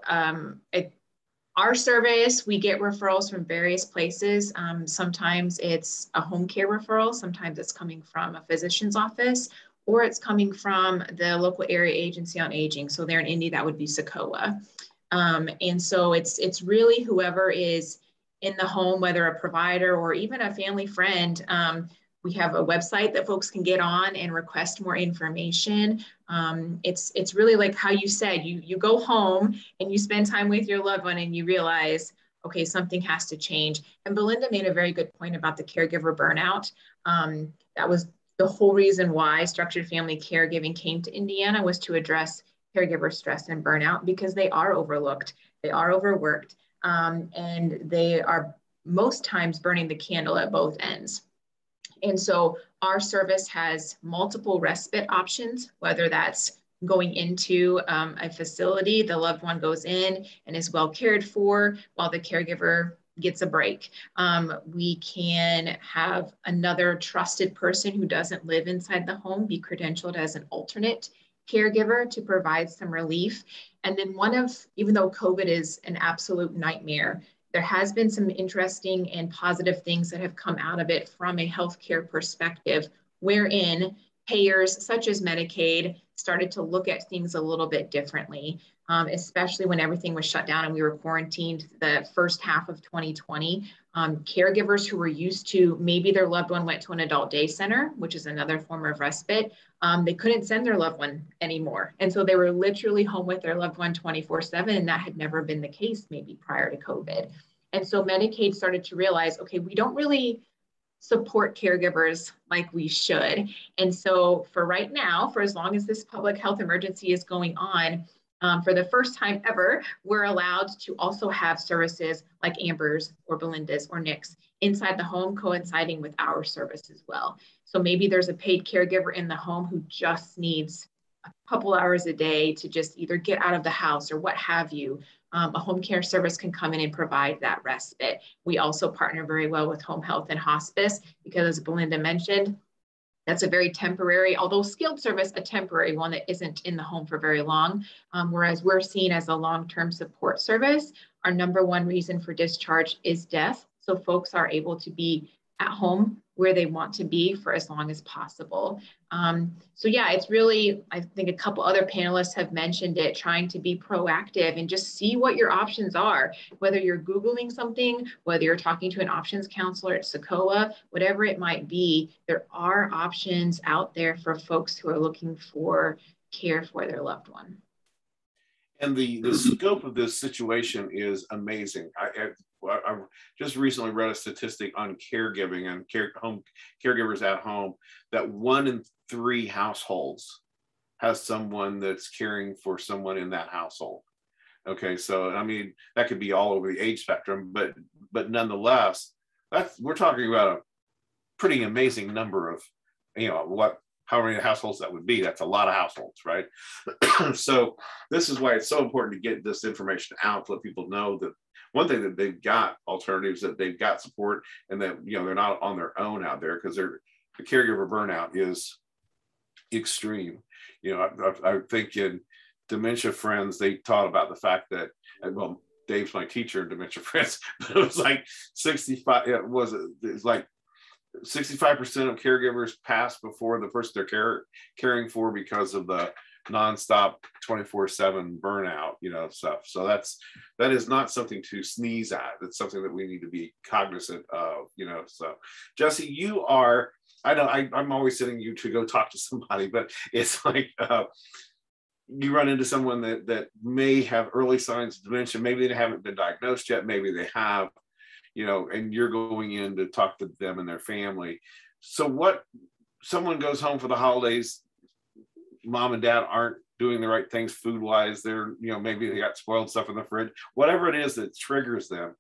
S6: our service, we get referrals from various places. Sometimes it's a home care referral. Sometimes it's coming from a physician's office, or it's coming from the local area agency on aging. So there in Indy, that would be SACOA. And so it's really whoever is in the home, whether a provider or even a family friend. We have a website that folks can get on and request more information. It's really like how you said, you go home and you spend time with your loved one and you realize, okay, something has to change. And Belinda made a very good point about the caregiver burnout. That was the whole reason why structured family caregiving came to Indiana, was to address caregiver stress and burnout, because they are overlooked, they are overworked, and they are most times burning the candle at both ends. And so our service has multiple respite options, whether that's going into a facility, the loved one goes in and is well cared for while the caregiver gets a break. We can have another trusted person who doesn't live inside the home be credentialed as an alternate caregiver to provide some relief. And then even though COVID is an absolute nightmare, there has been some interesting and positive things that have come out of it from a healthcare perspective, wherein payers such as Medicaid started to look at things a little bit differently, especially when everything was shut down and we were quarantined the first half of 2020. Caregivers who were used to, maybe their loved one went to an adult day center, which is another form of respite, they couldn't send their loved one anymore. And so they were literally home with their loved one 24/7, and that had never been the case maybe prior to COVID. And so Medicaid started to realize, okay, we don't really support caregivers like we should. And so for right now, for as long as this public health emergency is going on, for the first time ever, we're allowed to also have services like Amber's or Belinda's or Nick's inside the home, coinciding with our service as well. So maybe there's a paid caregiver in the home who just needs a couple hours a day to just either get out of the house or what have you. A home care service can come in and provide that respite. We also partner very well with home health and hospice, because as Belinda mentioned, that's a very temporary, although skilled service, a temporary one that isn't in the home for very long. Whereas we're seen as a long-term support service. Our number one reason for discharge is death. So folks are able to be at home where they want to be for as long as possible. So yeah, it's really, I think a couple other panelists have mentioned it, trying to be proactive and just see what your options are, whether you're Googling something, whether you're talking to an options counselor at SACOA, whatever it might be, there are options out there for folks who are looking for care for their loved one.
S1: And the scope of this situation is amazing. I just recently read a statistic on caregiving and caregivers at home that 1 in 3 households has someone that's caring for someone in that household. Okay, so I mean that could be all over the age spectrum, but nonetheless, we're talking about a pretty amazing number of, how many households that would be. That's a lot of households, right? So this is why it's so important to get this information out, to let people know that one thing, that they've got alternatives, that they've got support, and that they're not on their own out there, because the caregiver burnout is extreme. I think in Dementia Friends, they taught about the fact that, well, Dave's my teacher in Dementia Friends, but it was like 65, it's like 65% of caregivers pass before the person they're caring for because of the nonstop 24/7 burnout, stuff. So that is not something to sneeze at. It's something that we need to be cognizant of, So Jesse, you are, I know I'm always sending you to go talk to somebody, but it's like you run into someone that may have early signs of dementia. Maybe they haven't been diagnosed yet, maybe they have, and you're going in to talk to them and their family. So what, someone goes home for the holidays, mom and dad aren't doing the right things food-wise. They're, maybe they got spoiled stuff in the fridge, whatever it is that triggers them.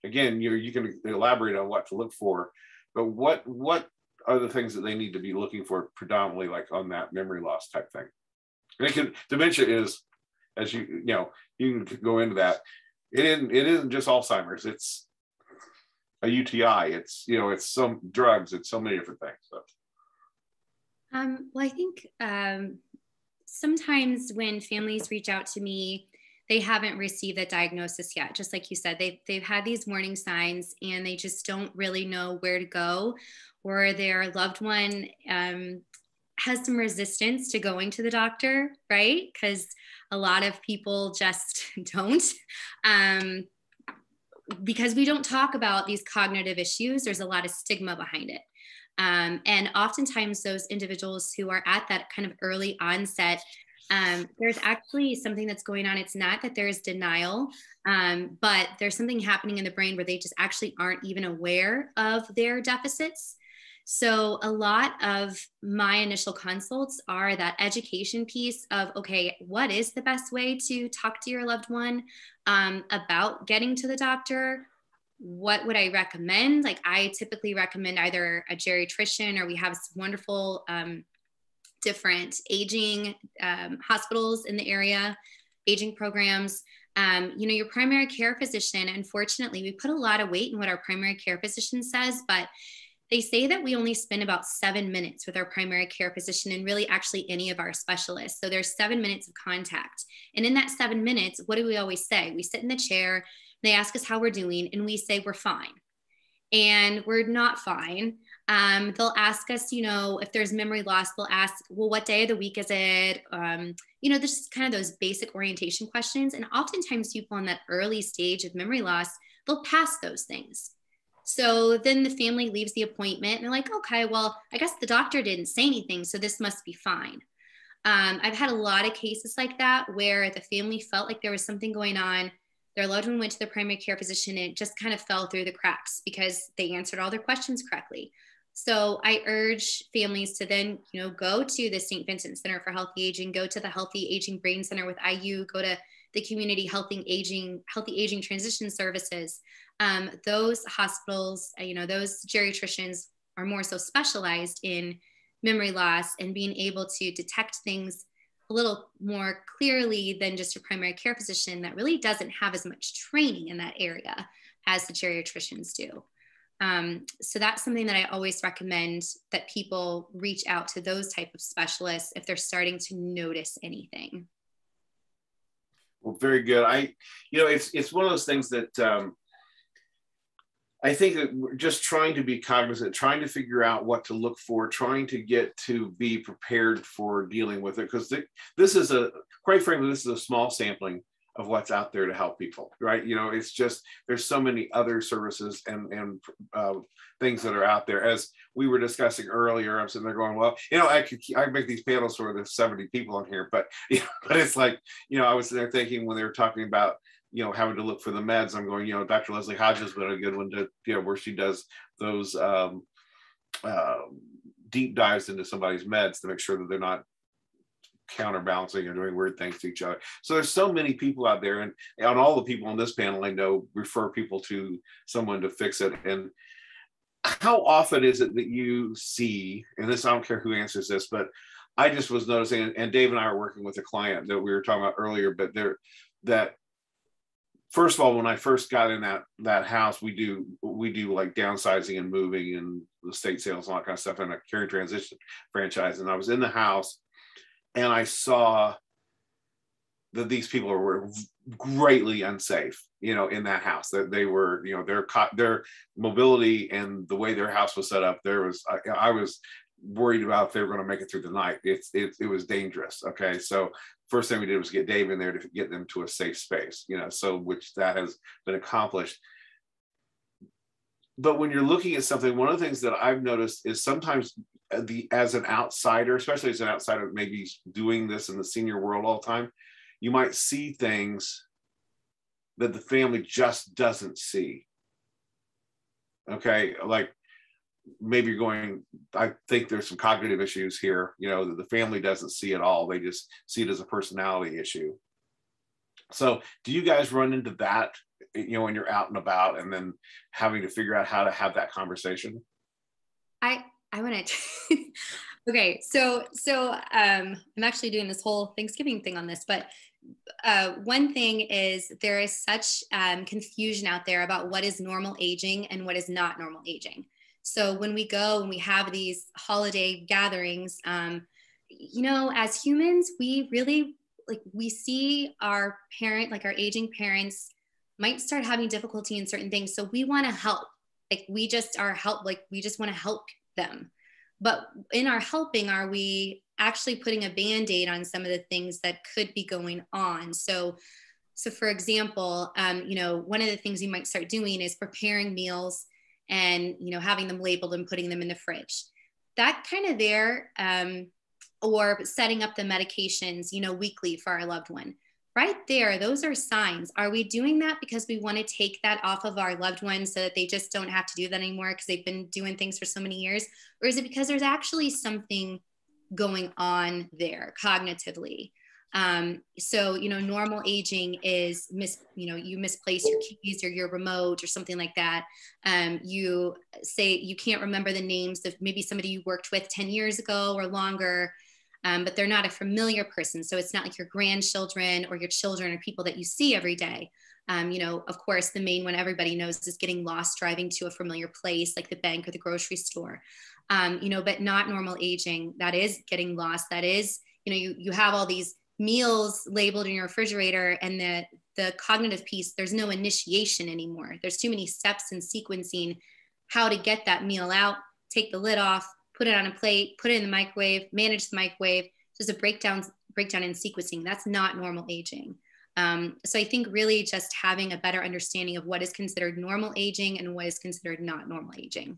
S1: Again, you can elaborate on what to look for, but what are the things that they need to be looking for predominantly, like on that memory loss type thing? And dementia is, as you can go into that. It isn't just Alzheimer's. It's a UTI. It's some drugs. It's so many different things. So.
S9: Well, I think sometimes when families reach out to me, they haven't received a diagnosis yet. Just like you said, they've had these warning signs and they just don't really know where to go, or their loved one has some resistance to going to the doctor, right? Because a lot of people just don't. Because we don't talk about these cognitive issues, there's a lot of stigma behind it. And oftentimes those individuals who are at that kind of early onset, there's actually something that's going on. It's not that there's denial, but there's something happening in the brain where they just actually aren't even aware of their deficits. So a lot of my initial consults are that education piece of, okay, what is the best way to talk to your loved one about getting to the doctor? What would I recommend? Like, I typically recommend either a geriatrician, or we have wonderful different aging hospitals in the area, aging programs. Your primary care physician, unfortunately, we put a lot of weight in what our primary care physician says, but they say that we only spend about 7 minutes with our primary care physician, and really actually any of our specialists. So there's 7 minutes of contact. And in that 7 minutes, what do we always say? We sit in the chair, they ask us how we're doing, and we say we're fine. And we're not fine. They'll ask us, if there's memory loss, they'll ask, well, what day of the week is it? This is kind of those basic orientation questions. And oftentimes people on that early stage of memory loss, they'll pass those things. So then the family leaves the appointment and they're like, okay, well, I guess the doctor didn't say anything, so this must be fine. I've had a lot of cases like that where the family felt like there was something going on. Their loved one went to the primary care physician and it just kind of fell through the cracks because they answered all their questions correctly. So I urge families to then, go to the St. Vincent Center for Healthy Aging, go to the Healthy Aging Brain Center with IU, go to the Community Healthy Aging Transition Services. Those hospitals, those geriatricians are more so specialized in memory loss and being able to detect things a little more clearly than just a primary care physician that really doesn't have as much training in that area as the geriatricians do. So that's something that I always recommend, that people reach out to those type of specialists if they're starting to notice anything.
S1: Well, very good. It's one of those things that I think that we're just trying to be cognizant, trying to figure out what to look for, trying to get to be prepared for dealing with it. Because this is quite frankly, this is a small sampling of what's out there to help people, right? You know, it's just, there's so many other services and things that are out there. As we were discussing earlier, I'm sitting there going, well, you know, I make these panels where there's 70 people on here, but, you know, but it's like, you know, I was there thinking when they were talking about, you know, having to look for the meds, I'm going, you know, Dr. Leslie Hodges been a good one to, you know, where she does those deep dives into somebody's meds to make sure that they're not counterbalancing and doing weird things to each other. So there's so many people out there, and all the people on this panel I know refer people to someone to fix it. And how often is it that you see, and this, I don't care who answers this, but I just was noticing, and Dave and I are working with a client that we were talking about earlier, but that first of all, when I first got in that house, we do like downsizing and moving and estate sales and all that kind of stuff in a Caring Transition franchise. And I was in the house and I saw that these people were greatly unsafe, you know, in that house. That they were, you know, their mobility and the way their house was set up. I was worried about if they were going to make it through the night. It was dangerous. Okay, so first thing we did was get Dave in there to get them to a safe space, you know, so which that has been accomplished. But when you're looking at something, one of the things that I've noticed is sometimes as an outsider, especially as an outsider maybe doing this in the senior world all the time, you might see things that the family just doesn't see. Okay, like maybe you're going, I think there's some cognitive issues here, you know, that the family doesn't see at all. They just see it as a personality issue. So do you guys run into that, you know, when you're out and about and then having to figure out how to have that conversation?
S9: I want to, okay. So I'm actually doing this whole Thanksgiving thing on this, but one thing is there is such confusion out there about what is normal aging and what is not normal aging. So when we go and we have these holiday gatherings, you know, as humans, we really we see our our aging parents might start having difficulty in certain things. So we want to help, we just want to help them. But in our helping, are we actually putting a Band-Aid on some of the things that could be going on? So for example, you know, one of the things you might start doing is preparing meals and, you know, having them labeled and putting them in the fridge. That kind of there, or setting up the medications, you know, weekly for our loved one. Right there, those are signs. Are we doing that because we want to take that off of our loved ones so that they just don't have to do that anymore because they've been doing things for so many years? Or is it because there's actually something going on there cognitively? So, you know, normal aging is you misplace your keys or your remote or something like that. You say you can't remember the names of maybe somebody you worked with 10 years ago or longer, but they're not a familiar person. So it's not like your grandchildren or your children or people that you see every day. You know, of course, the main one everybody knows is getting lost driving to a familiar place like the bank or the grocery store. You know, but not normal aging. That is getting lost. That is, you know, you have all these meals labeled in your refrigerator, and the cognitive piece, there's no initiation anymore. There's too many steps in sequencing how to get that meal out, take the lid off, put it on a plate, put it in the microwave, manage the microwave. Just a breakdown in sequencing. That's not normal aging. So I think really just having a better understanding of what is considered normal aging and what is considered not normal aging.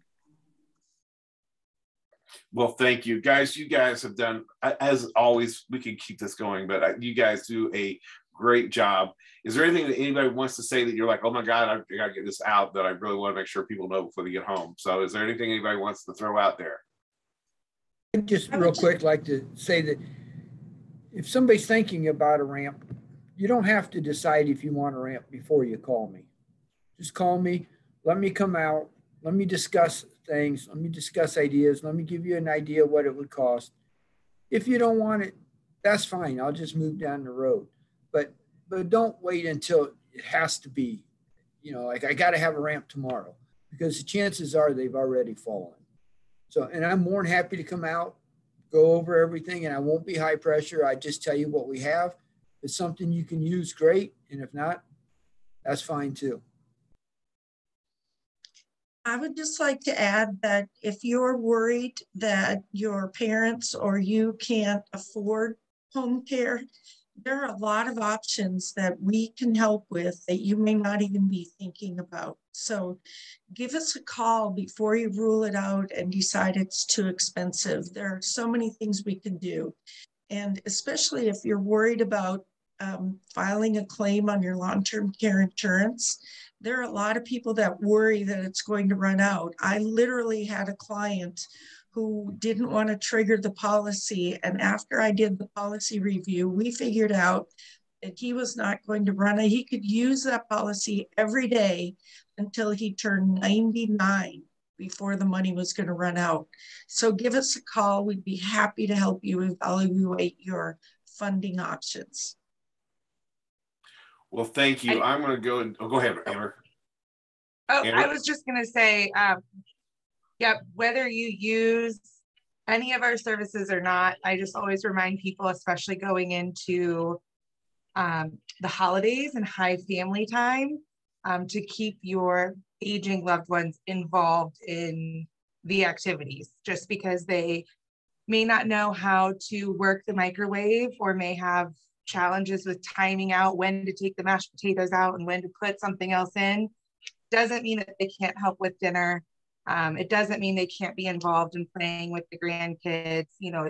S1: Well, thank you guys. You guys have done, as always, we can keep this going, but you guys do a great job. Is there anything that anybody wants to say that you're like, oh my God, I got to get this out, that I really want to make sure people know before they get home? So is there anything anybody wants to throw out there?
S3: Just real quick, like to say that if somebody's thinking about a ramp, you don't have to decide if you want a ramp before you call me. Just call me, let me come out, let me discuss things, let me discuss ideas, let me give you an idea what it would cost. If you don't want it, that's fine. I'll just move down the road. But don't wait until it has to be, you know, like I got to have a ramp tomorrow, because the chances are they've already fallen. So, and I'm more than happy to come out, go over everything, and I won't be high pressure. I just tell you what we have. If it's something you can use, great. And if not, that's fine too.
S8: I would just like to add that if you're worried that your parents or you can't afford home care, there are a lot of options that we can help with that you may not even be thinking about. So give us a call before you rule it out and decide it's too expensive. There are so many things we can do. And especially if you're worried about filing a claim on your long-term care insurance, there are a lot of people that worry that it's going to run out. I literally had a client who didn't want to trigger the policy. And after I did the policy review, we figured out that he was not going to run it. He could use that policy every day until he turned 99 before the money was going to run out. So give us a call. We'd be happy to help you evaluate your funding options.
S1: Well, thank you. I'm going to go and go ahead, Amber.
S10: Oh,
S1: Amber?
S10: I was just going to say, yeah, whether you use any of our services or not, I just always remind people, especially going into the holidays and high family time, to keep your aging loved ones involved in the activities, just because they may not know how to work the microwave or may have challenges with timing out when to take the mashed potatoes out and when to put something else in. Doesn't mean that they can't help with dinner. It doesn't mean they can't be involved in playing with the grandkids. You know,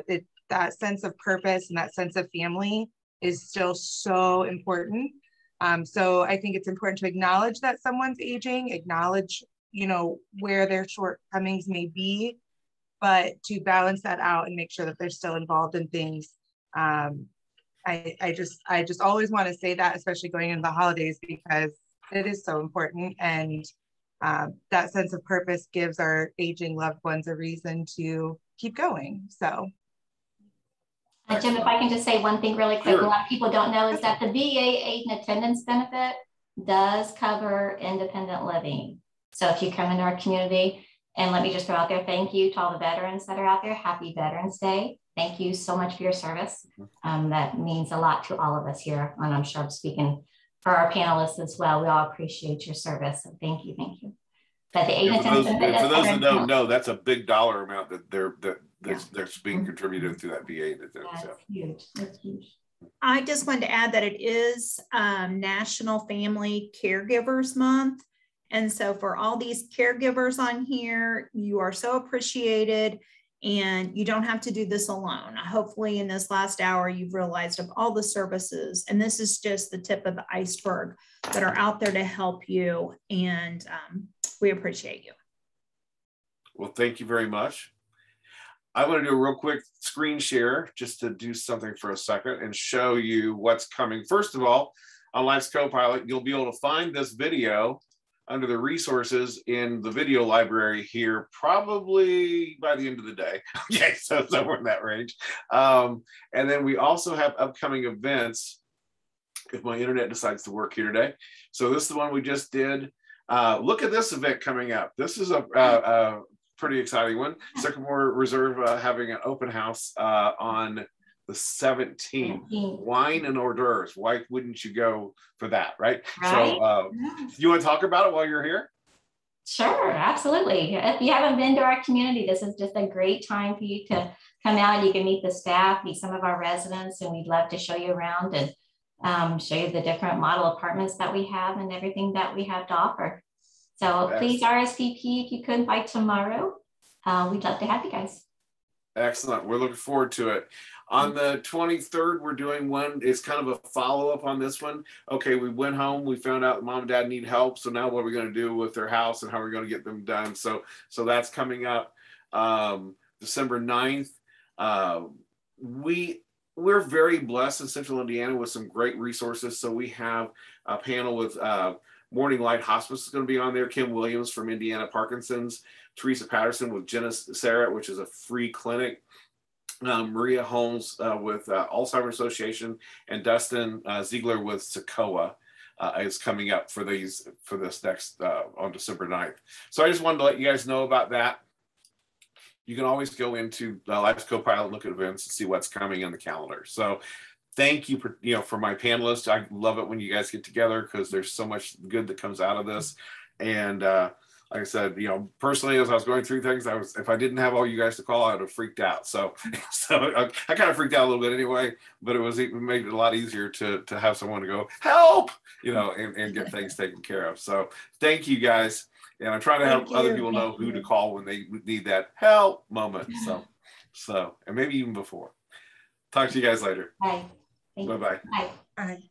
S10: that sense of purpose and that sense of family is still so important. So I think it's important to acknowledge that someone's aging, acknowledge, you know, where their shortcomings may be, but to balance that out and make sure that they're still involved in things. I just always want to say that, especially going into the holidays, because it is so important. And that sense of purpose gives our aging loved ones a reason to keep going. So.
S4: Jim, if I can just say one thing really quick,
S1: Sure.
S4: A lot of people don't know is that the VA aid and attendance benefit does cover independent living. So if you come into our community, and let me just throw out there, thank you to all the veterans that are out there. Happy Veterans Day. Thank you so much for your service. That means a lot to all of us here. And I'm sure I'm speaking for our panelists as well. We all appreciate your service. So thank you, thank you. But the aid and attendance benefit,
S1: for those that don't know, that's a big dollar amount that's being contributed through that VA.
S4: That's huge. That's huge.
S5: I just wanted to add that it is National Family Caregivers Month. And so for all these caregivers on here, you are so appreciated and you don't have to do this alone. Hopefully in this last hour, you've realized of all the services, and this is just the tip of the iceberg that are out there to help you. And we appreciate you.
S1: Well, thank you very much. I want to do a real quick screen share just to do something for a second and show you what's coming. First of all, on Life's Copilot, you'll be able to find this video under the resources in the video library here, probably by the end of the day. Okay, so somewhere in that range. And then we also have upcoming events if my internet decides to work here today. So this is the one we just did. Look at this event coming up. This is a pretty exciting one. Sycamore Reserve having an open house on the 17th. Wine and hors d'oeuvres. Why wouldn't you go for that, right? So you want to talk about it while you're here?
S4: Sure, absolutely. If you haven't been to our community, this is just a great time for you to come out. You can meet the staff, meet some of our residents, and we'd love to show you around and show you the different model apartments that we have and everything that we have to offer. So please RSVP if you could by tomorrow. We'd love to have you guys.
S1: Excellent. We're looking forward to it. On the 23rd, we're doing one. It's kind of a follow-up on this one. Okay, we went home. We found out mom and dad need help. So now what are we going to do with their house and how are we going to get them done? So that's coming up December 9th. We're very blessed in Central Indiana with some great resources. So we have a panel with Morning Light Hospice is going to be on there. Kim Williams from Indiana Parkinson's. Teresa Patterson with Jenna Sarah, which is a free clinic. Maria Holmes with Alzheimer's Association, and Dustin Ziegler with SACOA is coming up for this next on December 9th. So I just wanted to let you guys know about that. You can always go into Life's Copilot and look at events and see what's coming in the calendar. So thank you for my panelists. I love it when you guys get together because there's so much good that comes out of this. And like I said, you know, personally, as I was going through things, if I didn't have all you guys to call, I would have freaked out. So I kind of freaked out a little bit anyway, but it made it a lot easier to have someone to go, help, you know, and get things taken care of. So thank you guys. And I'm trying to help other people know who to call when they need that help moment. So, and maybe even before. Talk to you guys later.
S4: Bye.
S1: Bye-bye.
S4: Bye.
S8: Bye.